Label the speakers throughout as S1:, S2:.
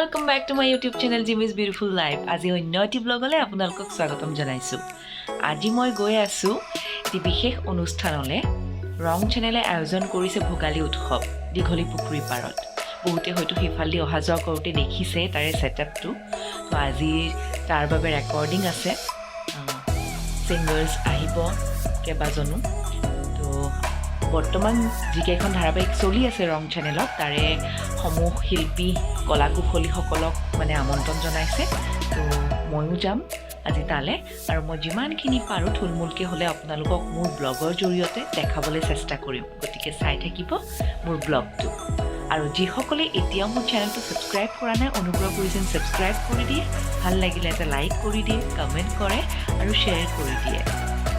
S1: welcome back to my YouTube channel Jimmy's Beautiful Life. আজি অন্য এটি ব্লগলৈ আপোনালোকক স্বাগতম জনাইছো। আজি মই গৈ আছো এটি বিশেষ অনুষ্ঠানলৈ। ৰং চেনেলে আয়োজন কৰিছে ভোগালী উৎসৱ দীঘলী পুখুৰী পাৰত। বহুতে হয়তো সিফালি অহা যোৱা কৰোঁতে দেখিছে তাৰে সেটআপটো। তো আজি তাৰ বাবে ৰেকৰ্ডিং আছে। সিংগাৰ্স আহিব কেবাজনো। তো বৰ্তমান যিকেইখন ধাৰাবাহিক চলি আছে ৰং চেনেলত তাৰে সমূহ শিল্পী কলা কুশলীসকলক মানে আমন্ত্ৰণ জনাইছে। তো ময়ো যাম আজি তালে আৰু মই যিমানখিনি পাৰোঁ থুলমূলকৈ হ'লে আপোনালোকক মোৰ ব্লগৰ জৰিয়তে দেখাবলৈ চেষ্টা কৰিম। গতিকে চাই থাকিব মোৰ ব্লগটো। আৰু যিসকলে এতিয়াও মোৰ চেনেলটো ছাবস্ক্ৰাইব কৰা নাই অনুগ্ৰহ কৰি যেন ছাবস্ক্ৰাইব কৰি দিয়ে, ভাল লাগিলে এটা লাইক কৰি দিয়ে, কমেণ্ট কৰে আৰু শ্বেয়াৰ কৰি দিয়ে।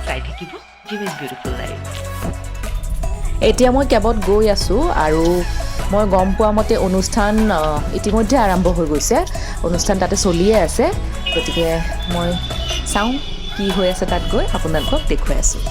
S1: চাই থাকিব জিমিজ বিউটিফুল লাইফ।
S2: এতিয়া মই কেবত গৈ আছোঁ আৰু মই গম পোৱা মতে অনুষ্ঠান ইতিমধ্যে আৰম্ভ হৈ গৈছে। অনুষ্ঠান তাতে চলিয়ে আছে। গতিকে মই চাওঁ কি হৈ আছে তাত গৈ আপোনালোকক দেখুৱাই আছোঁ।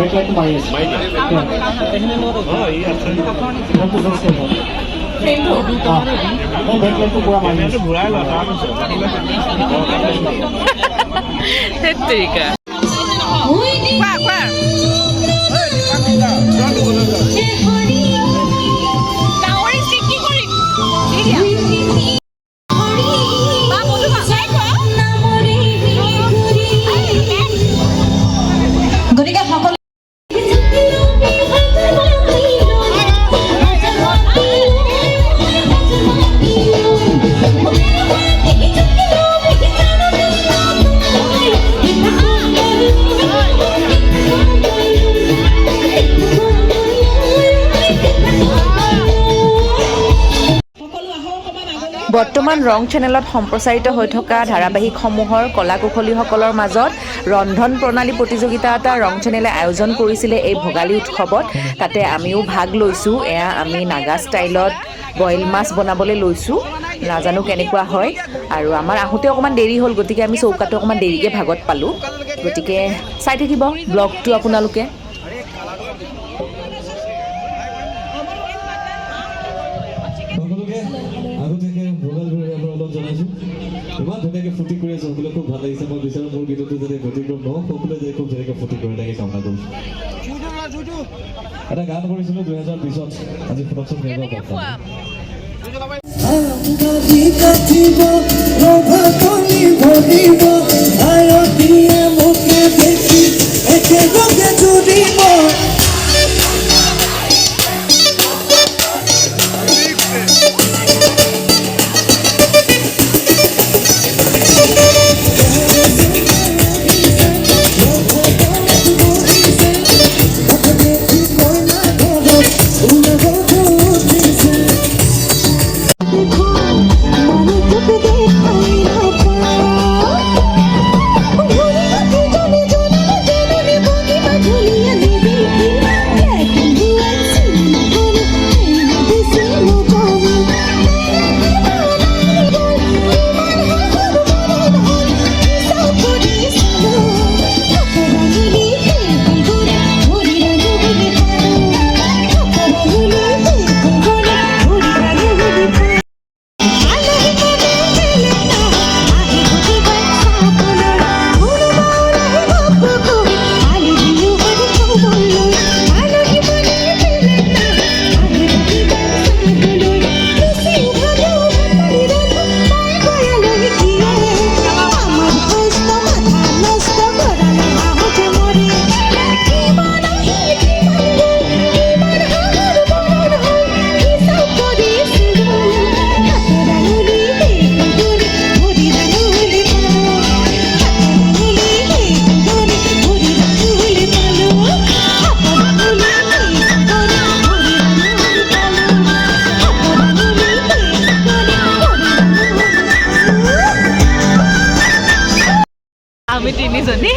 S3: বেকলাইটটো মাৰি আছে বেকলাইটটো পুৰা মাৰি আছে
S1: তেৰিকা কোৱা কোৱা
S4: গতিকে সকলো
S2: বৰ্তমান ৰং চেনেলত সম্প্ৰচাৰিত হৈ থকা ধাৰাবাহিকসমূহৰ কলা কুশলীসকলৰ মাজত ৰন্ধন প্ৰণালী প্ৰতিযোগিতা এটা ৰং চেনেলে আয়োজন কৰিছিলে এই ভোগালী উৎসৱত তাতে আমিও ভাগ লৈছোঁ এয়া আমি নাগা ষ্টাইলত বইল মাছ বনাবলৈ লৈছোঁ নাজানো কেনেকুৱা হয় আৰু আমাৰ আহোঁতে অকণমান দেৰি হ'ল গতিকে আমি চৌকাটো অকণমান দেৰিকৈ ভাগত পালোঁ গতিকে চাই থাকিব ব্লগটো আপোনালোকে
S5: ইমান ধুনীয়াকৈ ফূৰ্তি কৰি আছোঁ সকলোৱে খুব ভাল লাগিছে মই বিচাৰোঁ মোৰ গীতটো যাতে ব্যতিক্ৰম নহওক সকলোৱে যে খুব ধুনীয়াকৈ ফূৰ্তি কৰি তাকে কামনা কৰিছোঁ এটা গান কৰিছিলোঁ 2020ত আজি শুনকচোন
S1: আমি তিনিজনী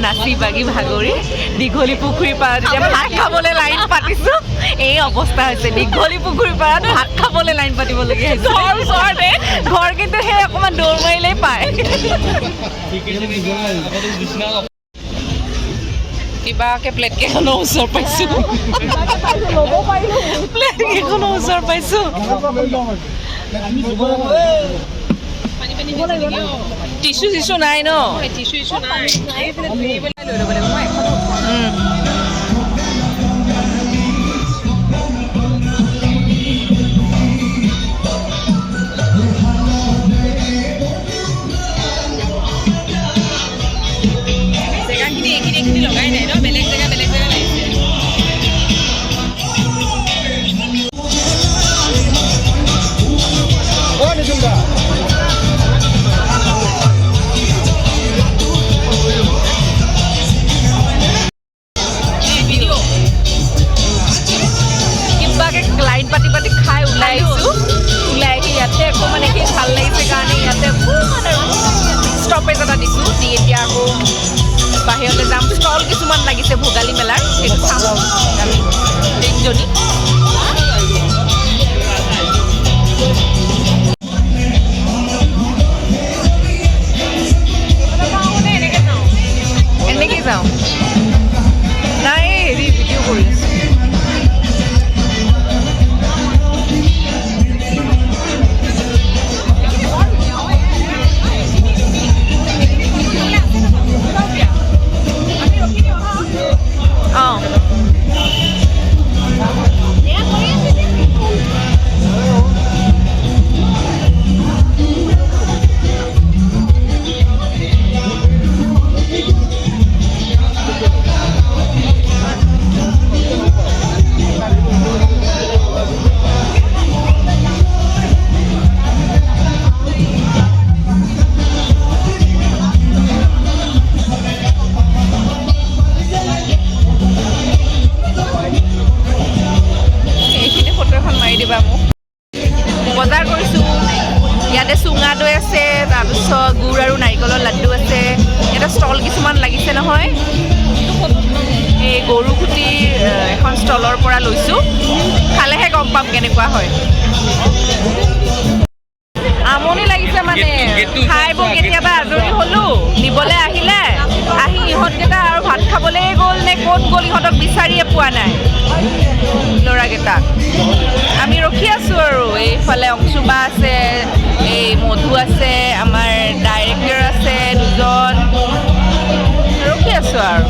S1: নাচি বাগি ভাগৰি দীঘলী পুখুৰীৰ পাৰত এতিয়া ভাত খাবলৈ লাইন পাতিছোঁ এই অৱস্থা হৈছে দীঘলী পুখুৰীৰ পাৰত ভাত খাবলৈ লাইন পাতিবলগীয়া হৈছে ঘৰ ওচৰতে ঘৰ কিন্তু সেই অকণমান দৌৰ মাৰিলেই পায় কিবাকে প্লেট কেইখনৰ ওচৰ পাইছোঁ প্লেট কেইখনৰ ওচৰ পাইছোঁ টিচু চিচু নাই ন টিচু ইচু নাই জেগাখিনি এইখিনি লগাই নাই ন বেলেগ জেগা লাগিছে ষ্টপেজ এটা দিছোঁ দি এতিয়া আকৌ বাহিৰলৈ যাম ষ্টল কিছুমান লাগিছে ভোগালী মেলাৰ সেইটো চাম আমি তিনিজনী এনেকৈ যাওঁ নাই
S3: লৈ আছে, তাৰপিছত গুড় আৰু নাৰিকলৰ লাড্ডু আছে। এটা ষ্টল কিছুমান লাগিছে নহয়, এই গৰুখুটিৰ এখন ষ্টলৰ পৰা লৈছোঁ। খালেহে গম পাম কেনেকুৱা হয়। আমনি লাগিছে মানে, খাই বৈ কেতিয়াবা আজৰি হ'লোঁ, নিবলৈ আহিলে, আহি ইহঁতকেইটা আৰু ভাত খাবলৈ গ'ল নে ক'ত গ'ল ইহঁতক বিচাৰিয়ে পোৱা নাই ল'ৰাকেইটা। আমি ৰখি আছোঁ আৰু এইফালে অংশুবা আছে, এই মধু আছে, আমাৰ ডাইৰেক্টৰ আছে দুজন, ৰখি আছোঁ আৰু।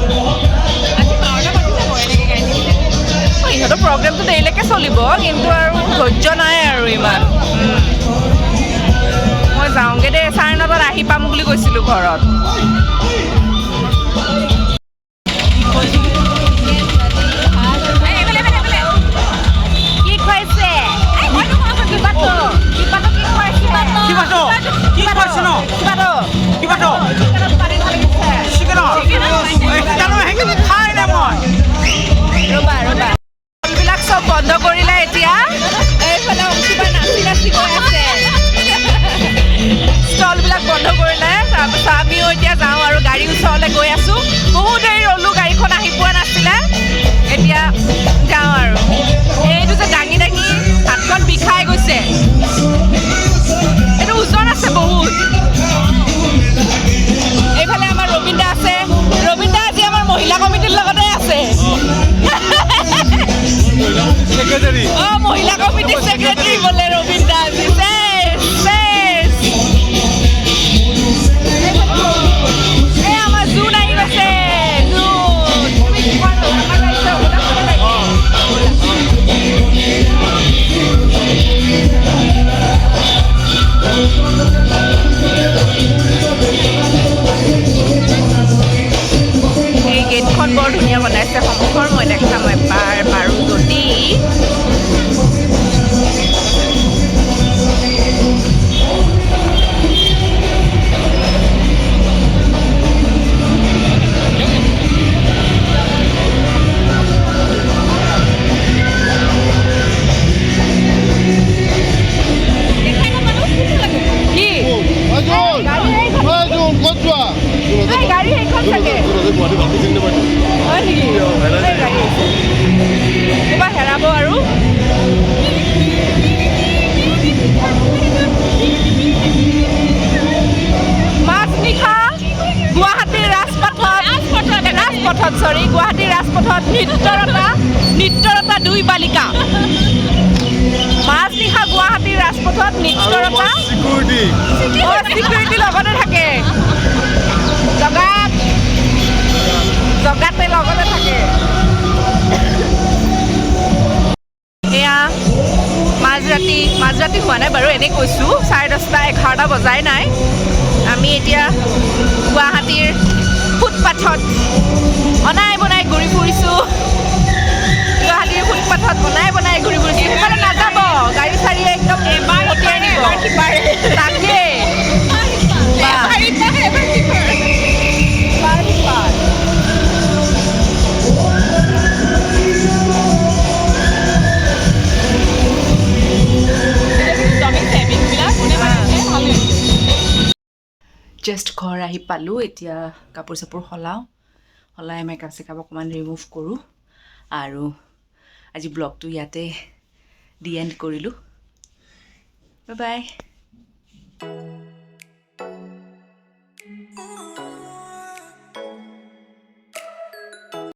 S3: ইহঁতৰ প্ৰগ্ৰেমটো দেৰিলৈকে চলিব, কিন্তু আৰু ধৈৰ্য নাই আৰু ইমান। মই যাওঁগৈ দেই, 9:30 আহি পাম বুলি কৈছিলোঁ ঘৰত। কি খুৱাইছে? বিলাক চব বন্ধ কৰিলে এতিয়া। এইফালে অংশুবা নাচি নাচি গৈ আছে। ষ্টলবিলাক বন্ধ কৰিলে, তাৰপিছত আমিও এতিয়া যাওঁ আৰু গাড়ীৰ ওচৰলৈ গৈ আছোঁ। বহুত দেৰি ৰ'লোঁ, গাড়ীখন আহি পোৱা নাছিলে। এতিয়া যাওঁ আৰু। এইটো যে দাঙি দাঙি হাতখন বিষাই গৈছে, এইটো ওজন আছে বহুত। এইফালে আমাৰ ৰবীন দা আছে। ৰবীন দা আজি আমাৰ মহিলা কমিটিৰ লগতে আছে। মহিলা কমিটিৰ ছেক্ৰেটাৰী বোলে ৰবীন দা আজি। এই আমাৰ জোন আহি গৈছে, এই গেটখন বৰ ধুনীয়া বনাইছে সন্মুখৰ। মই দেখাম এবাৰ পাৰোঁ যদি। গাড়ী সেইখন চাগে হয় নেকি? ক'ৰবাত হেৰাব আৰু। মাজনিশা গুৱাহাটীৰ গুৱাহাটীৰ ৰাজপথত নৃত্যৰতা 2 বালিকা। মাজনিশা গুৱাহাটীৰ ৰাজপথত নৃত্যৰতা, চিকিউৰিটি লগতে থাকে, জগাতে লগতে থাকে। এয়া মাজৰাতি হোৱা নাই বাৰু, এনেই কৈছোঁ। 10:30 11টা বজাই নাই। আমি এতিয়া গুৱাহাটীৰ ফুটপাথত অনাই বনাই ঘূৰি ফুৰিছোঁ। গুৱাহাটীৰ ফুটপাথত বনাই ঘূৰি ফুৰিছোঁ। সেইফালে নাযাব, গাড়ী চাড়ী একদম পঠিয়াই নিব। তাকে জাষ্ট ঘৰ আহি পালোঁ। এতিয়া কাপোৰ চাপোৰ সলাই মেকআপ চেকআপ অকণমান ৰিমুভ কৰোঁ আৰু আজি ব্লগটো ইয়াতে দি এণ্ড কৰিলোঁ। Bye bye.